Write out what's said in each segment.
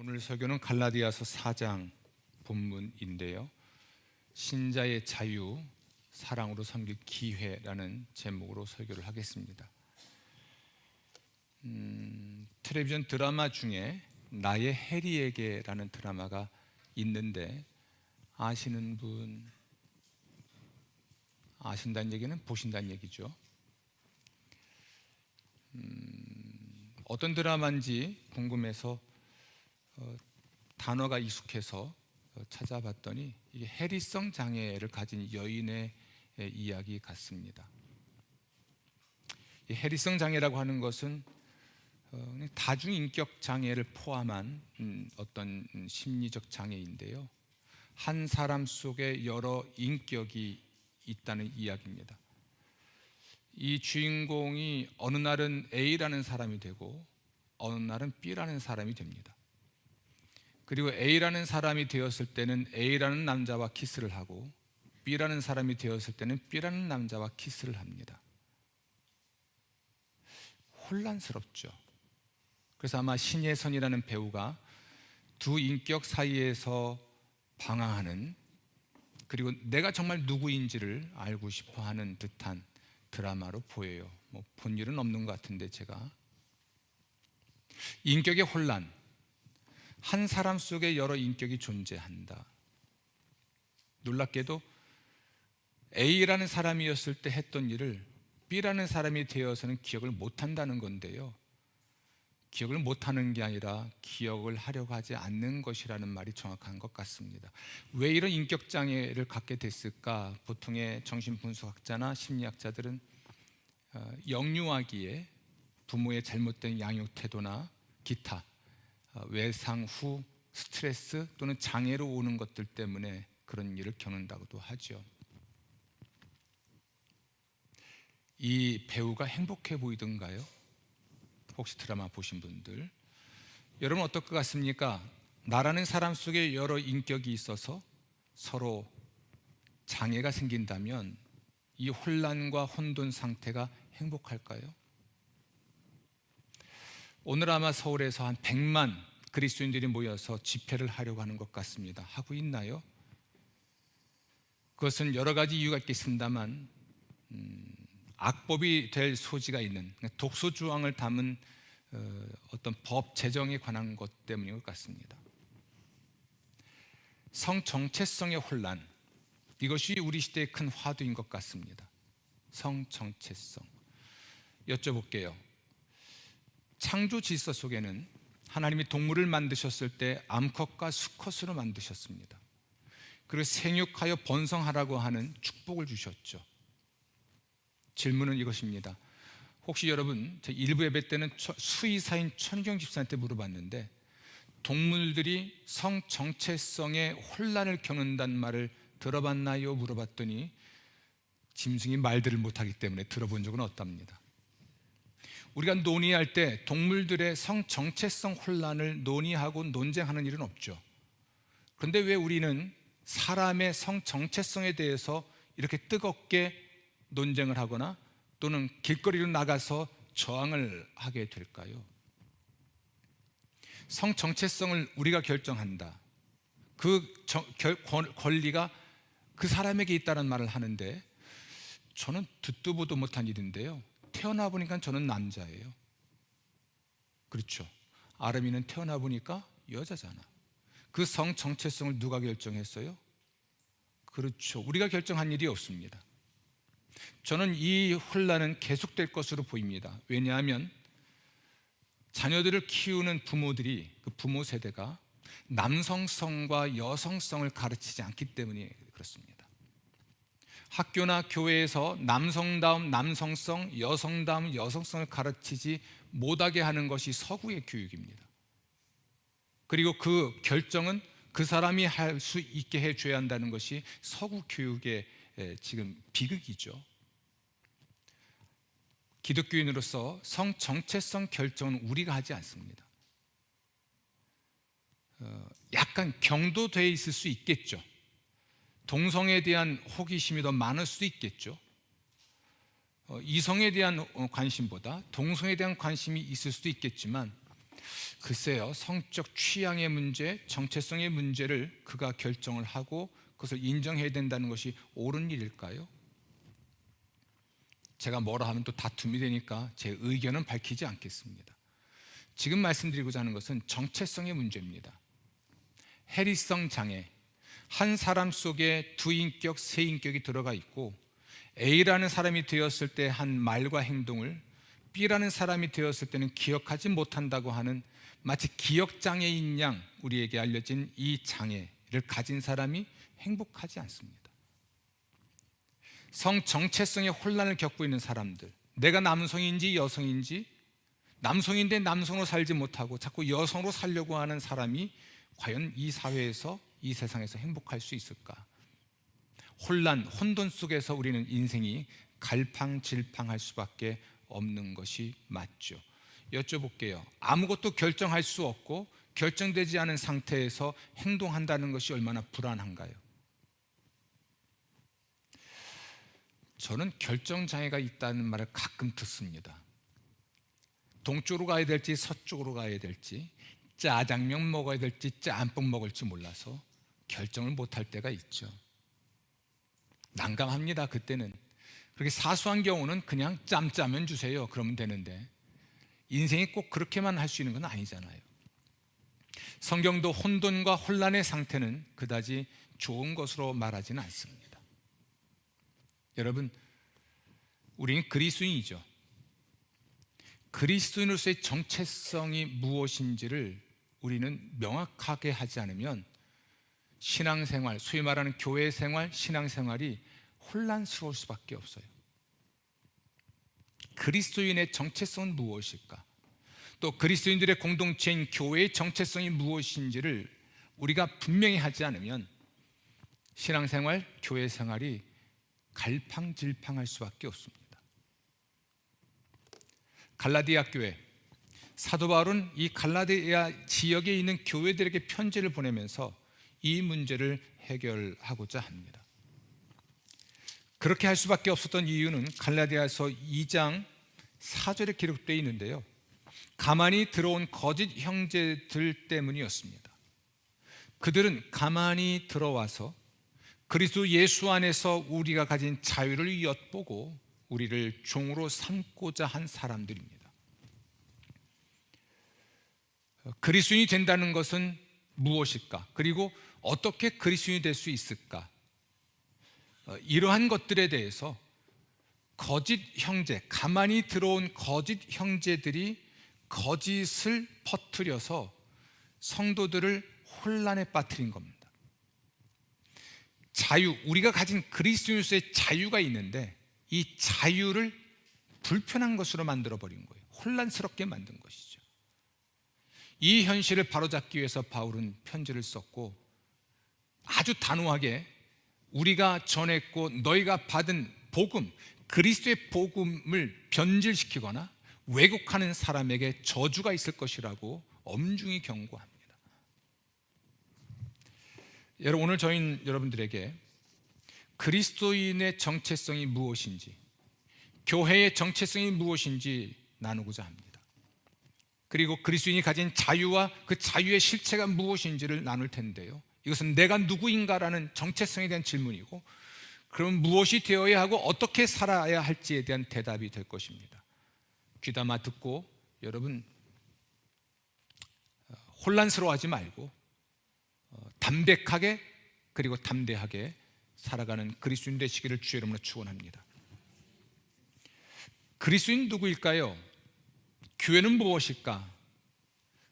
오늘 설교는 갈라디아서 4장 본문인데요. 신자의 자유, 사랑으로 섬길 기회라는 제목으로 설교를 하겠습니다. 텔레비전 드라마 중에 나의 해리에게라는 드라마가 있는데 아시는 분, 아신다는 얘기는 보신다는 얘기죠. 어떤 드라마인지 궁금해서 단어가 익숙해서 찾아봤더니 이게 해리성 장애를 가진 여인의 이야기 같습니다. 이 해리성 장애라고 하는 것은 다중인격 장애를 포함한 어떤 심리적 장애인데요, 한 사람 속에 여러 인격이 있다는 이야기입니다. 이 주인공이 어느 날은 A라는 사람이 되고 어느 날은 B라는 사람이 됩니다. 그리고 A라는 사람이 되었을 때는 A라는 남자와 키스를 하고 B라는 사람이 되었을 때는 B라는 남자와 키스를 합니다. 혼란스럽죠. 그래서 아마 신예선이라는 배우가 두 인격 사이에서 방황하는, 그리고 내가 정말 누구인지를 알고 싶어하는 듯한 드라마로 보여요. 본 일은 없는 것 같은데 제가. 인격의 혼란, 한 사람 속에 여러 인격이 존재한다. 놀랍게도 A라는 사람이었을 때 했던 일을 B라는 사람이 되어서는 기억을 못한다는 건데요, 기억을 못하는 게 아니라 기억을 하려고 하지 않는 것이라는 말이 정확한 것 같습니다. 왜 이런 인격장애를 갖게 됐을까? 보통의 정신분석학자나 심리학자들은 영유아기에 부모의 잘못된 양육 태도나 기타 외상 후 스트레스 또는 장애로 오는 것들 때문에 그런 일을 겪는다고도 하죠. 이 배우가 행복해 보이던가요? 혹시 드라마 보신 분들, 여러분 어떨 것 같습니까? 나라는 사람 속에 여러 인격이 있어서 서로 장애가 생긴다면 이 혼란과 혼돈 상태가 행복할까요? 오늘 아마 서울에서 한 100만 그리스도인들이 모여서 집회를 하려고 하는 것 같습니다. 하고 있나요? 그것은 여러 가지 이유가 있겠습니다만 악법이 될 소지가 있는, 독소 조항을 담은 어떤 법 제정에 관한 것 때문인 것 같습니다. 성 정체성의 혼란, 이것이 우리 시대의 큰 화두인 것 같습니다. 성 정체성. 여쭤볼게요. 창조 질서 속에는 하나님이 동물을 만드셨을 때 암컷과 수컷으로 만드셨습니다. 그리고 생육하여 번성하라고 하는 축복을 주셨죠. 질문은 이것입니다. 혹시 여러분, 제 일부 예배 때는 수의사인 천경 집사한테 물어봤는데, 동물들이 성 정체성의 혼란을 겪는다는 말을 들어봤나요? 물어봤더니 짐승이 말들을 못하기 때문에 들어본 적은 없답니다. 우리가 논의할 때 동물들의 성 정체성 혼란을 논의하고 논쟁하는 일은 없죠. 그런데 왜 우리는 사람의 성 정체성에 대해서 이렇게 뜨겁게 논쟁을 하거나 또는 길거리로 나가서 저항을 하게 될까요? 성 정체성을 우리가 결정한다. 그 권리가 그 사람에게 있다는 말을 하는데, 저는 듣도 보도 못한 일인데요, 태어나 보니까 저는 남자예요. 그렇죠. 아름이는 태어나 보니까 여자잖아. 그 성 정체성을 누가 결정했어요? 그렇죠. 우리가 결정한 일이 없습니다. 저는 이 혼란은 계속될 것으로 보입니다. 왜냐하면 자녀들을 키우는 부모들이, 그 부모 세대가 남성성과 여성성을 가르치지 않기 때문에 그렇습니다. 학교나 교회에서 남성다운 남성성, 여성다운 여성성을 가르치지 못하게 하는 것이 서구의 교육입니다. 그리고 그 결정은 그 사람이 할 수 있게 해줘야 한다는 것이 서구 교육의 지금 비극이죠. 기독교인으로서 성 정체성 결정은 우리가 하지 않습니다. 약간 경도되어 있을 수 있겠죠. 동성에 대한 호기심이 더 많을 수도 있겠죠. 이성에 대한 관심보다 동성에 대한 관심이 있을 수도 있겠지만 글쎄요, 성적 취향의 문제, 정체성의 문제를 그가 결정을 하고 그것을 인정해야 된다는 것이 옳은 일일까요? 제가 뭐라 하면 또 다툼이 되니까 제 의견은 밝히지 않겠습니다. 지금 말씀드리고자 하는 것은 정체성의 문제입니다. 해리성 장애, 한 사람 속에 두 인격, 세 인격이 들어가 있고 A라는 사람이 되었을 때 한 말과 행동을 B라는 사람이 되었을 때는 기억하지 못한다고 하는 마치 기억장애인 양 우리에게 알려진 이 장애를 가진 사람이 행복하지 않습니다. 성정체성의 혼란을 겪고 있는 사람들, 내가 남성인지 여성인지, 남성인데 남성으로 살지 못하고 자꾸 여성으로 살려고 하는 사람이 과연 이 사회에서, 이 세상에서 행복할 수 있을까? 혼란, 혼돈 속에서 우리는 인생이 갈팡질팡할 수밖에 없는 것이 맞죠. 여쭤볼게요. 아무것도 결정할 수 없고 결정되지 않은 상태에서 행동한다는 것이 얼마나 불안한가요? 저는 결정장애가 있다는 말을 가끔 듣습니다. 동쪽으로 가야 될지 서쪽으로 가야 될지, 짜장면 먹어야 될지 짬뽕 먹을지 몰라서 결정을 못할 때가 있죠. 난감합니다. 그때는 그렇게 사소한 경우는 그냥 짬짜면 주세요 그러면 되는데 인생이 꼭 그렇게만 할 수 있는 건 아니잖아요. 성경도 혼돈과 혼란의 상태는 그다지 좋은 것으로 말하지는 않습니다. 여러분, 우리는 그리스도인이죠. 그리스도인으로서의 정체성이 무엇인지를 우리는 명확하게 하지 않으면 신앙생활, 소위 말하는 교회생활, 신앙생활이 혼란스러울 수밖에 없어요. 그리스도인의 정체성은 무엇일까? 또 그리스도인들의 공동체인 교회의 정체성이 무엇인지를 우리가 분명히 하지 않으면 신앙생활, 교회생활이 갈팡질팡할 수밖에 없습니다. 갈라디아 교회, 사도 바울은 이 갈라디아 지역에 있는 교회들에게 편지를 보내면서 이 문제를 해결하고자 합니다. 그렇게 할 수밖에 없었던 이유는 갈라디아서 2장 4절에 기록되어 있는데요, 가만히 들어온 거짓 형제들 때문이었습니다. 그들은 가만히 들어와서 그리스도 예수 안에서 우리가 가진 자유를 엿보고 우리를 종으로 삼고자 한 사람들입니다. 그리스도인이 된다는 것은 무엇일까? 그리고 어떻게 그리스도인이 될 수 있을까? 이러한 것들에 대해서 거짓 형제, 가만히 들어온 거짓 형제들이 거짓을 퍼뜨려서 성도들을 혼란에 빠뜨린 겁니다. 자유, 우리가 가진 그리스도인으로서의 자유가 있는데 이 자유를 불편한 것으로 만들어버린 거예요. 혼란스럽게 만든 것이죠. 이 현실을 바로잡기 위해서 바울은 편지를 썼고 아주 단호하게 우리가 전했고 너희가 받은 복음, 그리스도의 복음을 변질시키거나 왜곡하는 사람에게 저주가 있을 것이라고 엄중히 경고합니다. 여러분, 오늘 저희 여러분들에게 그리스도인의 정체성이 무엇인지, 교회의 정체성이 무엇인지 나누고자 합니다. 그리고 그리스도인이 가진 자유와 그 자유의 실체가 무엇인지를 나눌 텐데요, 이것은 내가 누구인가라는 정체성에 대한 질문이고, 그럼 무엇이 되어야 하고 어떻게 살아야 할지에 대한 대답이 될 것입니다. 귀담아 듣고 여러분 혼란스러워하지 말고 담백하게 그리고 담대하게 살아가는 그리스도인 되시기를 주의 이름으로 축원합니다. 그리스도인 누구일까요? 교회는 무엇일까?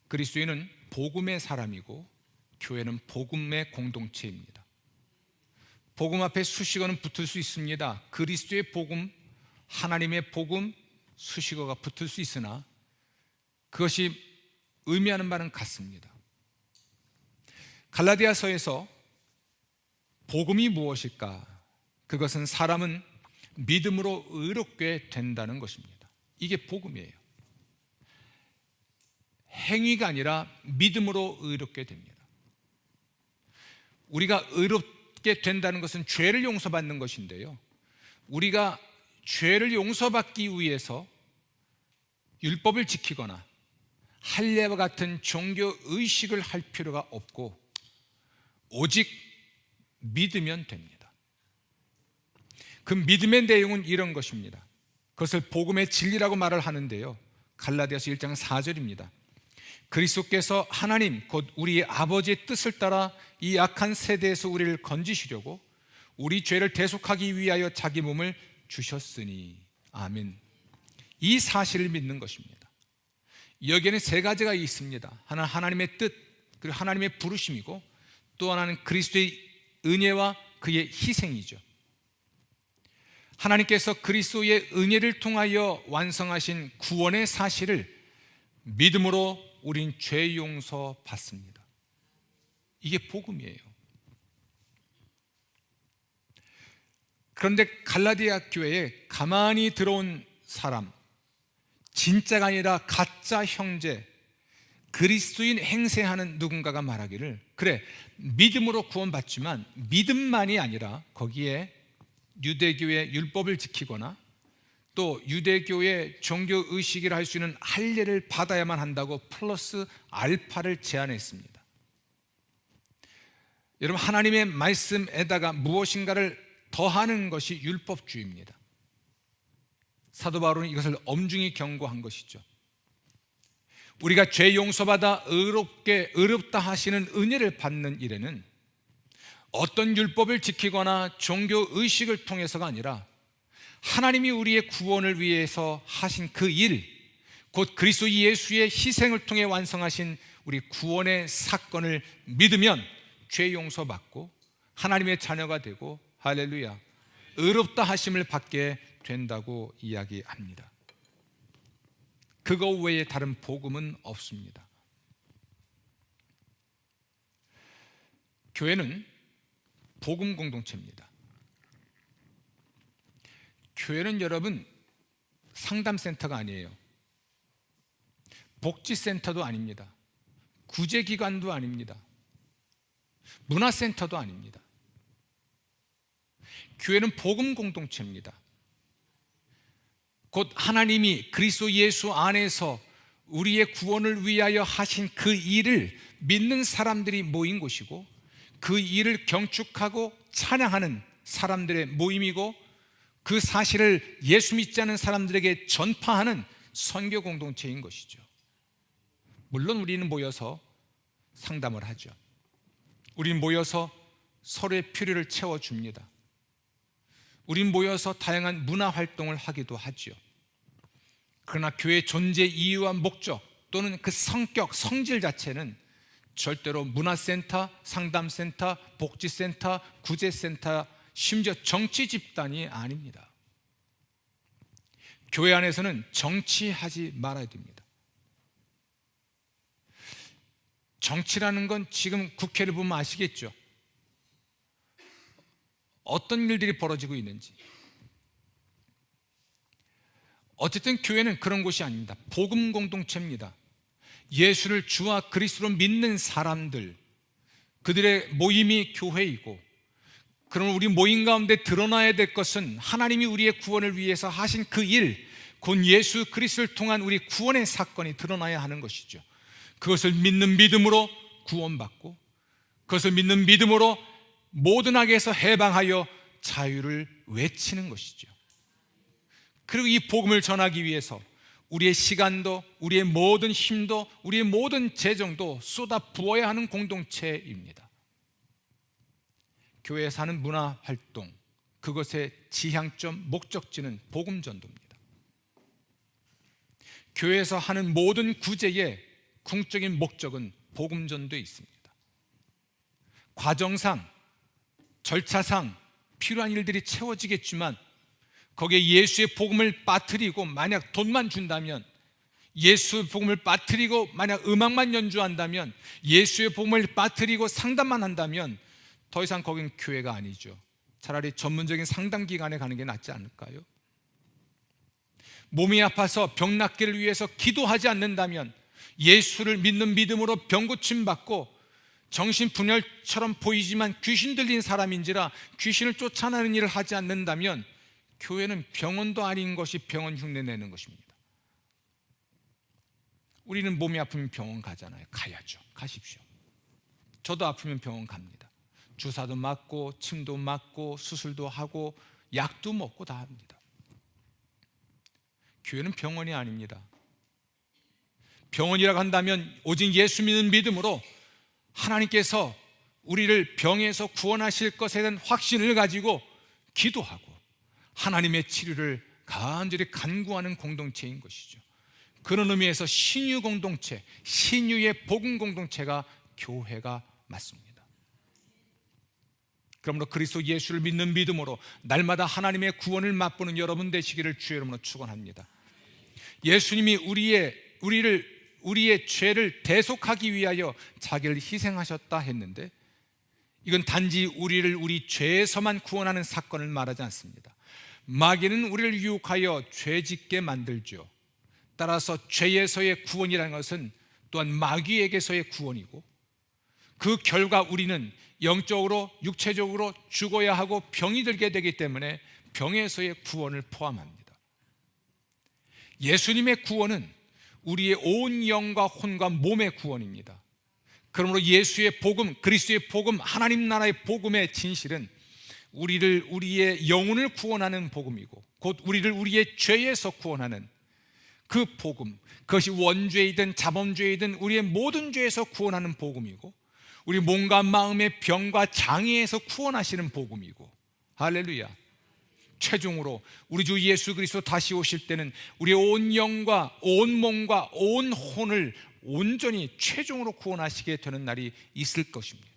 그리스도인은 복음의 사람이고 교회는 복음의 공동체입니다. 복음 앞에 수식어는 붙을 수 있습니다. 그리스도의 복음, 하나님의 복음, 수식어가 붙을 수 있으나 그것이 의미하는 바는 같습니다. 갈라디아서에서 복음이 무엇일까? 그것은 사람은 믿음으로 의롭게 된다는 것입니다. 이게 복음이에요. 행위가 아니라 믿음으로 의롭게 됩니다. 우리가 의롭게 된다는 것은 죄를 용서받는 것인데요, 우리가 죄를 용서받기 위해서 율법을 지키거나 할례와 같은 종교 의식을 할 필요가 없고 오직 믿으면 됩니다. 그 믿음의 내용은 이런 것입니다. 그것을 복음의 진리라고 말을 하는데요, 갈라디아서 1장 4절입니다. 그리스도께서 하나님 곧 우리의 아버지의 뜻을 따라 이 악한 세대에서 우리를 건지시려고 우리 죄를 대속하기 위하여 자기 몸을 주셨으니. 아멘. 이 사실을 믿는 것입니다. 여기에는 세 가지가 있습니다. 하나는 하나님의 뜻, 그리고 하나님의 부르심이고, 또 하나는 그리스도의 은혜와 그의 희생이죠. 하나님께서 그리스도의 은혜를 통하여 완성하신 구원의 사실을 믿음으로 우린 죄 용서 받습니다. 이게 복음이에요. 그런데 갈라디아 교회에 가만히 들어온 사람, 진짜가 아니라 가짜 형제, 그리스도인 행세하는 누군가가 말하기를, 그래 믿음으로 구원받지만 믿음만이 아니라 거기에 유대교의 율법을 지키거나 또 유대교의 종교의식이라 할 수 있는 할례를 받아야만 한다고 플러스 알파를 제안했습니다. 여러분, 하나님의 말씀에다가 무엇인가를 더하는 것이 율법주의입니다. 사도 바울은 이것을 엄중히 경고한 것이죠. 우리가 죄 용서받아 의롭다 하시는 은혜를 받는 일에는 어떤 율법을 지키거나 종교의식을 통해서가 아니라 하나님이 우리의 구원을 위해서 하신 그 일, 곧 그리스도 예수의 희생을 통해 완성하신 우리 구원의 사건을 믿으면 죄 용서받고 하나님의 자녀가 되고, 할렐루야, 의롭다 하심을 받게 된다고 이야기합니다. 그거 외에 다른 복음은 없습니다. 교회는 복음 공동체입니다. 교회는 여러분 상담센터가 아니에요. 복지센터도 아닙니다. 구제기관도 아닙니다. 문화센터도 아닙니다. 교회는 복음 공동체입니다. 곧 하나님이 그리스도 예수 안에서 우리의 구원을 위하여 하신 그 일을 믿는 사람들이 모인 곳이고, 그 일을 경축하고 찬양하는 사람들의 모임이고, 그 사실을 예수 믿지 않는 사람들에게 전파하는 선교 공동체인 것이죠. 물론 우리는 모여서 상담을 하죠. 우리는 모여서 서로의 필요를 채워줍니다. 우린 모여서 다양한 문화 활동을 하기도 하죠. 그러나 교회의 존재 이유와 목적 또는 그 성격, 성질 자체는 절대로 문화센터, 상담센터, 복지센터, 구제센터, 심지어 정치 집단이 아닙니다. 교회 안에서는 정치하지 말아야 됩니다. 정치라는 건 지금 국회를 보면 아시겠죠? 어떤 일들이 벌어지고 있는지. 어쨌든 교회는 그런 곳이 아닙니다. 복음 공동체입니다. 예수를 주와 그리스도로 믿는 사람들, 그들의 모임이 교회이고, 그럼 우리 모임 가운데 드러나야 될 것은 하나님이 우리의 구원을 위해서 하신 그 일, 곧 예수 그리스도를 통한 우리 구원의 사건이 드러나야 하는 것이죠. 그것을 믿는 믿음으로 구원받고, 그것을 믿는 믿음으로 모든 악에서 해방하여 자유를 외치는 것이죠. 그리고 이 복음을 전하기 위해서 우리의 시간도, 우리의 모든 힘도, 우리의 모든 재정도 쏟아 부어야 하는 공동체입니다. 교회에서 하는 문화활동, 그것의 지향점, 목적지는 복음 전도입니다. 교회에서 하는 모든 구제의 궁적인 목적은 복음 전도에 있습니다. 과정상, 절차상 필요한 일들이 채워지겠지만 거기에 예수의 복음을 빠뜨리고 만약 돈만 준다면, 예수의 복음을 빠뜨리고 만약 음악만 연주한다면, 예수의 복음을 빠뜨리고 상담만 한다면 더 이상 거긴 교회가 아니죠. 차라리 전문적인 상담기관에 가는 게 낫지 않을까요? 몸이 아파서 병 낫기를 위해서 기도하지 않는다면, 예수를 믿는 믿음으로 병고침 받고 정신분열처럼 보이지만 귀신 들린 사람인지라 귀신을 쫓아내는 일을 하지 않는다면 교회는 병원도 아닌 것이 병원 흉내 내는 것입니다. 우리는 몸이 아프면 병원 가잖아요. 가야죠. 가십시오. 저도 아프면 병원 갑니다. 주사도 맞고 침도 맞고 수술도 하고 약도 먹고 다 합니다. 교회는 병원이 아닙니다. 병원이라고 한다면 오직 예수 믿는 믿음으로 하나님께서 우리를 병에서 구원하실 것에 대한 확신을 가지고 기도하고 하나님의 치료를 간절히 간구하는 공동체인 것이죠. 그런 의미에서 신유 공동체, 신유의 복음 공동체가 교회가 맞습니다. 그러므로 그리스도 예수를 믿는 믿음으로 날마다 하나님의 구원을 맛보는 여러분 되시기를 주의 이름으로 축원합니다. 예수님이 우리의 죄를 대속하기 위하여 자기를 희생하셨다 했는데, 이건 단지 우리 죄에서만 구원하는 사건을 말하지 않습니다. 마귀는 우리를 유혹하여 죄짓게 만들죠. 따라서 죄에서의 구원이라는 것은 또한 마귀에게서의 구원이고, 그 결과 우리는 영적으로 육체적으로 죽어야 하고 병이 들게 되기 때문에 병에서의 구원을 포함합니다. 예수님의 구원은 우리의 온 영과 혼과 몸의 구원입니다. 그러므로 예수의 복음, 그리스도의 복음, 하나님 나라의 복음의 진실은 우리의 영혼을 구원하는 복음이고, 곧 우리를 우리의 죄에서 구원하는 그 복음, 그것이 원죄이든 자범죄이든 우리의 모든 죄에서 구원하는 복음이고, 우리 몸과 마음의 병과 장애에서 구원하시는 복음이고, 할렐루야. 최종으로 우리 주 예수 그리스도 다시 오실 때는 우리의 온 영과 온 몸과 온 혼을 온전히 최종으로 구원하시게 되는 날이 있을 것입니다.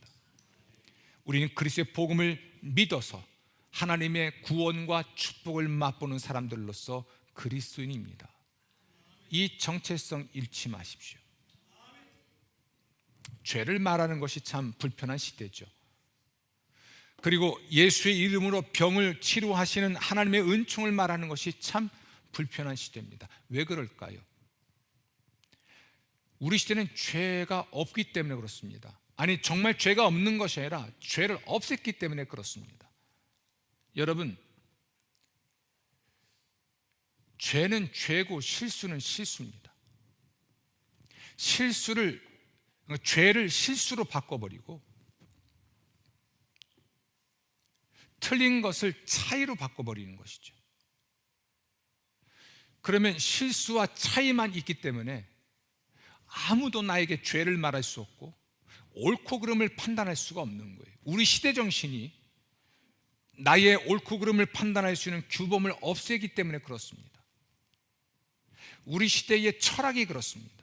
우리는 그리스도의 복음을 믿어서 하나님의 구원과 축복을 맛보는 사람들로서 그리스도인입니다. 이 정체성 잃지 마십시오. 죄를 말하는 것이 참 불편한 시대죠. 그리고 예수의 이름으로 병을 치료하시는 하나님의 은총을 말하는 것이 참 불편한 시대입니다. 왜 그럴까요? 우리 시대는 죄가 없기 때문에 그렇습니다. 아니, 정말 죄가 없는 것이 아니라 죄를 없앴기 때문에 그렇습니다. 여러분, 죄는 죄고 실수는 실수입니다. 죄를 실수로 바꿔버리고 틀린 것을 차이로 바꿔버리는 것이죠. 그러면 실수와 차이만 있기 때문에 아무도 나에게 죄를 말할 수 없고 옳고 그름을 판단할 수가 없는 거예요. 우리 시대 정신이 나의 옳고 그름을 판단할 수 있는 규범을 없애기 때문에 그렇습니다. 우리 시대의 철학이 그렇습니다.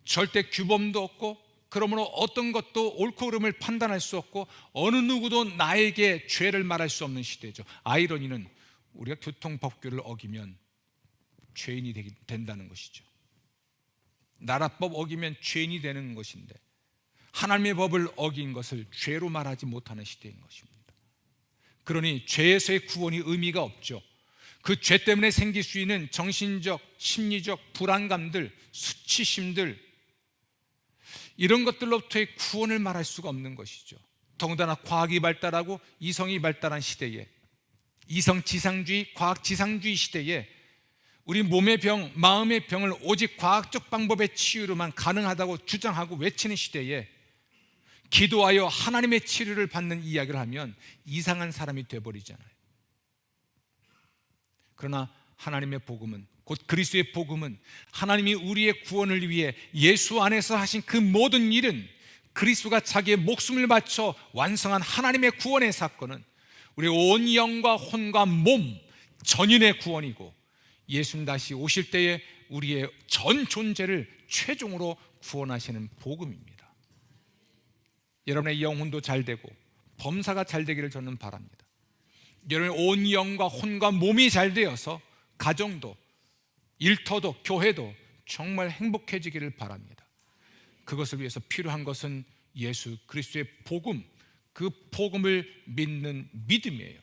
절대 규범도 없고, 그러므로 어떤 것도 옳고 그름을 판단할 수 없고, 어느 누구도 나에게 죄를 말할 수 없는 시대죠. 아이러니는 우리가 교통법규를 어기면 죄인이 된다는 것이죠. 나라법 어기면 죄인이 되는 것인데, 하나님의 법을 어긴 것을 죄로 말하지 못하는 시대인 것입니다. 그러니 죄에서의 구원이 의미가 없죠. 그 죄 때문에 생길 수 있는 정신적, 심리적 불안감들, 수치심들, 이런 것들로부터의 구원을 말할 수가 없는 것이죠. 더군다나 과학이 발달하고 이성이 발달한 시대에, 이성지상주의, 과학지상주의 시대에 우리 몸의 병, 마음의 병을 오직 과학적 방법의 치유로만 가능하다고 주장하고 외치는 시대에 기도하여 하나님의 치료를 받는 이야기를 하면 이상한 사람이 되어버리잖아요. 그러나 하나님의 복음은, 곧 그리스도의 복음은, 하나님이 우리의 구원을 위해 예수 안에서 하신 그 모든 일은, 그리스도가 자기의 목숨을 바쳐 완성한 하나님의 구원의 사건은 우리의 온 영과 혼과 몸 전인의 구원이고, 예수님 다시 오실 때에 우리의 전 존재를 최종으로 구원하시는 복음입니다. 여러분의 영혼도 잘 되고 범사가 잘 되기를 저는 바랍니다. 여러분의 온 영과 혼과 몸이 잘 되어서 가정도, 일터도, 교회도 정말 행복해지기를 바랍니다. 그것을 위해서 필요한 것은 예수 그리스도의 복음, 그 복음을 믿는 믿음이에요.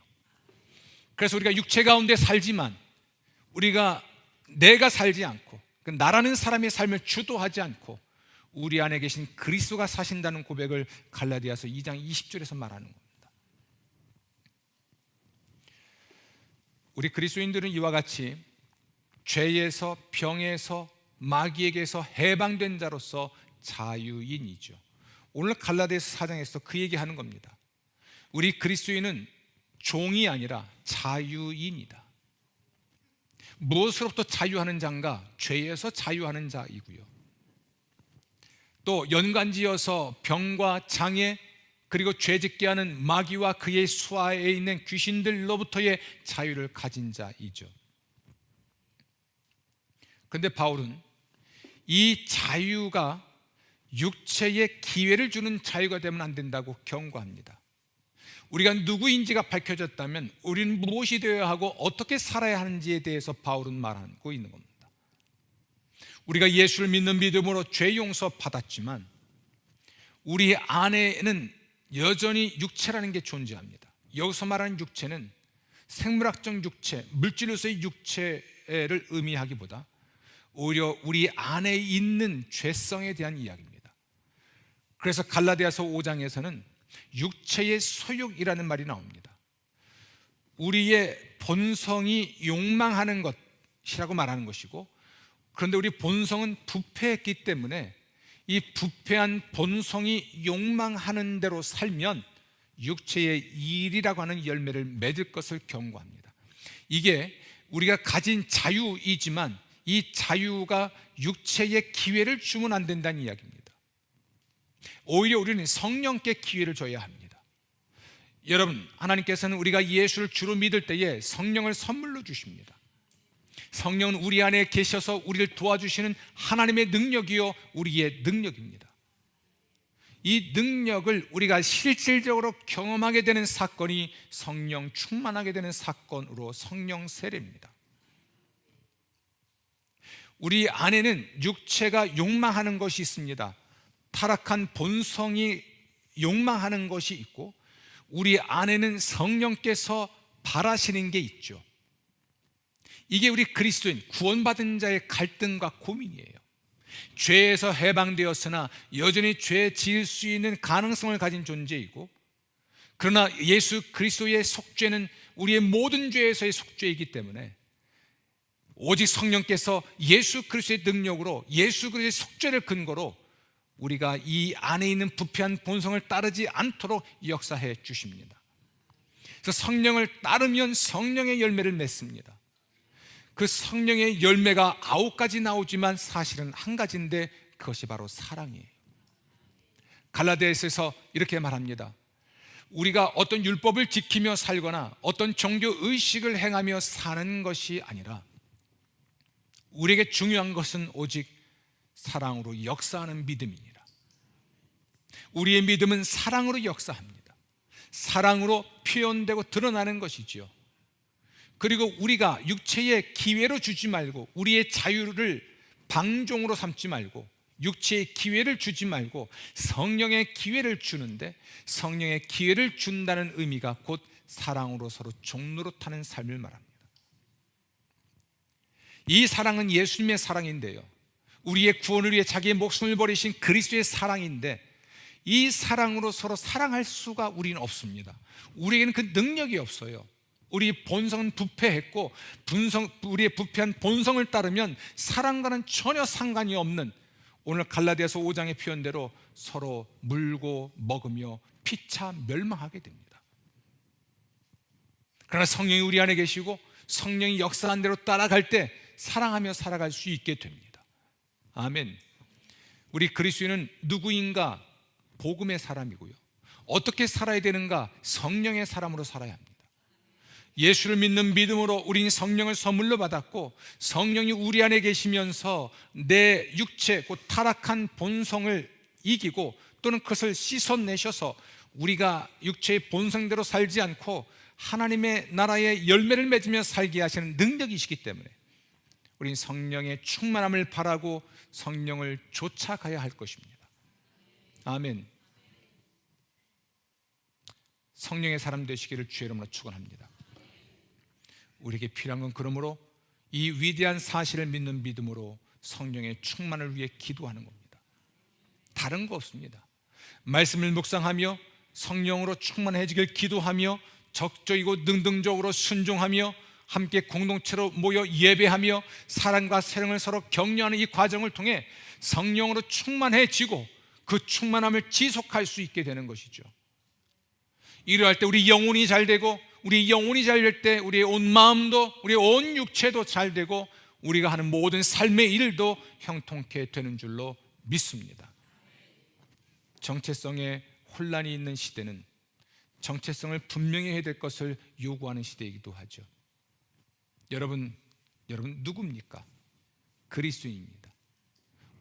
그래서 우리가 육체 가운데 살지만 내가 살지 않고, 그 나라는 사람의 삶을 주도하지 않고 우리 안에 계신 그리스도가 사신다는 고백을 갈라디아서 2장 20절에서 말하는 겁니다. 우리 그리스도인들은 이와 같이 죄에서, 병에서, 마귀에게서 해방된 자로서 자유인이죠. 오늘 갈라디아서 4장에서 그 얘기하는 겁니다. 우리 그리스도인은 종이 아니라 자유인이다. 무엇으로부터 자유하는 자인가? 죄에서 자유하는 자이고요. 또 연관지어서 병과 장애 그리고 죄짓게 하는 마귀와 그의 수하에 있는 귀신들로부터의 자유를 가진 자이죠. 그런데 바울은 이 자유가 육체에 기회를 주는 자유가 되면 안 된다고 경고합니다. 우리가 누구인지가 밝혀졌다면 우리는 무엇이 되어야 하고 어떻게 살아야 하는지에 대해서 바울은 말하고 있는 겁니다. 우리가 예수를 믿는 믿음으로 죄 용서 받았지만 우리 안에는 여전히 육체라는 게 존재합니다. 여기서 말하는 육체는 생물학적 육체, 물질로서의 육체를 의미하기보다 오히려 우리 안에 있는 죄성에 대한 이야기입니다. 그래서 갈라디아서 5장에서는 육체의 소욕이라는 말이 나옵니다. 우리의 본성이 욕망하는 것이라고 말하는 것이고, 그런데 우리 본성은 부패했기 때문에 이 부패한 본성이 욕망하는 대로 살면 육체의 일이라고 하는 열매를 맺을 것을 경고합니다. 이게 우리가 가진 자유이지만 이 자유가 육체에 기회를 주면 안 된다는 이야기입니다. 오히려 우리는 성령께 기회를 줘야 합니다. 여러분, 하나님께서는 우리가 예수를 주로 믿을 때에 성령을 선물로 주십니다. 성령은 우리 안에 계셔서 우리를 도와주시는 하나님의 능력이요 우리의 능력입니다. 이 능력을 우리가 실질적으로 경험하게 되는 사건이 성령 충만하게 되는 사건으로 성령 세례입니다. 우리 안에는 육체가 욕망하는 것이 있습니다. 타락한 본성이 욕망하는 것이 있고 우리 안에는 성령께서 바라시는 게 있죠. 이게 우리 그리스도인 구원받은 자의 갈등과 고민이에요. 죄에서 해방되었으나 여전히 죄 지을 수 있는 가능성을 가진 존재이고, 그러나 예수 그리스도의 속죄는 우리의 모든 죄에서의 속죄이기 때문에 오직 성령께서 예수 그리스도의 능력으로 예수 그리스도의 속죄를 근거로 우리가 이 안에 있는 부패한 본성을 따르지 않도록 역사해 주십니다. 그래서 성령을 따르면 성령의 열매를 맺습니다. 그 성령의 열매가 9가지 나오지만 사실은 한 가지인데 그것이 바로 사랑이에요. 갈라디아서에서 이렇게 말합니다. 우리가 어떤 율법을 지키며 살거나 어떤 종교 의식을 행하며 사는 것이 아니라 우리에게 중요한 것은 오직 사랑으로 역사하는 믿음이니라. 우리의 믿음은 사랑으로 역사합니다. 사랑으로 표현되고 드러나는 것이지요. 그리고 우리가 육체의 기회로 주지 말고 우리의 자유를 방종으로 삼지 말고 육체의 기회를 주지 말고 성령의 기회를 주는데, 성령의 기회를 준다는 의미가 곧 사랑으로 서로 종노릇하는 삶을 말합니다. 이 사랑은 예수님의 사랑인데요, 우리의 구원을 위해 자기의 목숨을 버리신 그리스도의 사랑인데, 이 사랑으로 서로 사랑할 수가 우리는 없습니다. 우리에게는 그 능력이 없어요. 우리 본성은 부패했고 우리의 부패한 본성을 따르면 사랑과는 전혀 상관이 없는, 오늘 갈라디아서 5장의 표현대로 서로 물고 먹으며 피차 멸망하게 됩니다. 그러나 성령이 우리 안에 계시고 성령이 역사한 대로 따라갈 때 사랑하며 살아갈 수 있게 됩니다. 아멘. 우리 그리스도인은 누구인가? 복음의 사람이고요. 어떻게 살아야 되는가? 성령의 사람으로 살아야 합니다. 예수를 믿는 믿음으로 우리는 성령을 선물로 받았고, 성령이 우리 안에 계시면서 내 육체 곧 타락한 본성을 이기고 또는 그것을 씻어내셔서 우리가 육체의 본성대로 살지 않고 하나님의 나라의 열매를 맺으며 살게 하시는 능력이시기 때문에 우리는 성령의 충만함을 바라고 성령을 쫓아가야 할 것입니다. 아멘. 성령의 사람 되시기를 주의 이름으로 축원합니다. 우리에게 필요한 건 그러므로 이 위대한 사실을 믿는 믿음으로 성령의 충만을 위해 기도하는 겁니다. 다른 거 없습니다. 말씀을 묵상하며 성령으로 충만해지길 기도하며 적적이고 능동적으로 순종하며 함께 공동체로 모여 예배하며 사랑과 사랑을 서로 격려하는 이 과정을 통해 성령으로 충만해지고 그 충만함을 지속할 수 있게 되는 것이죠. 이러할 때 우리 영혼이 잘 되고, 우리 영혼이 잘 될 때 우리의 온 마음도, 우리의 온 육체도 잘 되고, 우리가 하는 모든 삶의 일도 형통케 되는 줄로 믿습니다. 정체성에 혼란이 있는 시대는 정체성을 분명히 해야 될 것을 요구하는 시대이기도 하죠. 여러분 누굽니까? 그리스도인입니다.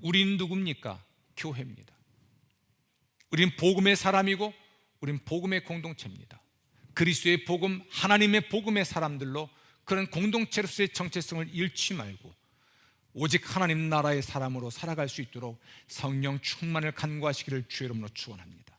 우린 누굽니까? 교회입니다. 우린 복음의 사람이고 우린 복음의 공동체입니다. 그리스도의 복음, 하나님의 복음의 사람들로 그런 공동체로서의 정체성을 잃지 말고 오직 하나님 나라의 사람으로 살아갈 수 있도록 성령 충만을 간구하시기를 주의 이름으로 축원합니다.